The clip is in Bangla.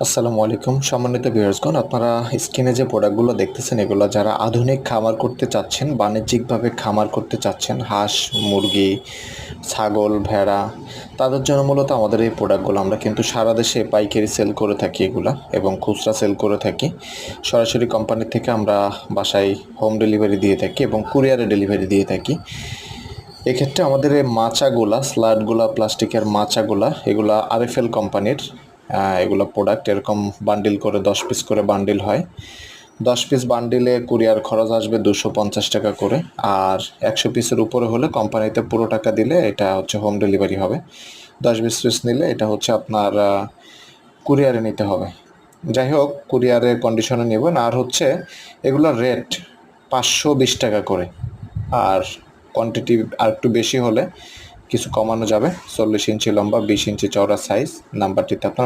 আসসালামু আলাইকুম সম্মানিত ভিউয়ার্সগণ, আপনারা স্ক্রিনে যে প্রোডাক্টগুলো দেখতেছেন এগুলো যারা আধুনিক খামার করতে চাচ্ছেন, বাণিজ্যিকভাবে খামার করতে চাচ্ছেন, হাঁস মুরগি ছাগল ভেড়া, তাদের জন্য মূলত আমাদের এই প্রোডাক্টগুলো আমরা কিন্তু সারা দেশে পাইকারি সেল করে থাকি এগুলা, এবং খুচরা সেল করে থাকি। সরাসরি কোম্পানি থেকে আমরা বাসায় হোম ডেলিভারি দিয়ে থাকি এবং কুরিয়ারে ডেলিভারি দিয়ে থাকি। এক্ষেত্রে আমাদের এই মাচাগুলা, স্লাডগুলা, প্লাস্টিকের মাচাগুলা, এগুলা আরএফএল কোম্পানির এগুলো প্রোডাক্ট। এরকম বান্ডিল করে 10 পিস করে বান্ডিল হয়। 10 পিস বান্ডিলে কুরিয়ার খরচ আসবে 250 টাকা করে, আর 100 পিসের উপরে হলে কোম্পানিতে পুরো টাকা দিলে এটা হচ্ছে হোম ডেলিভারি হবে। 10-20 পিস নিলে এটা হচ্ছে আপনার কুরিয়ারে নিতে হবে। যাই হোক, কুরিয়ারের কন্ডিশনে নেবেন। আর হচ্ছে এগুলোর রেট 520 টাকা করে, আর কোয়ান্টিটি আর একটু বেশি হলে কিছু কমানো যাবে। 40 ইঞ্চি লম্বা, 20 ইঞ্চি চওড়া সাইজ। নাম্বারটিতে আপনার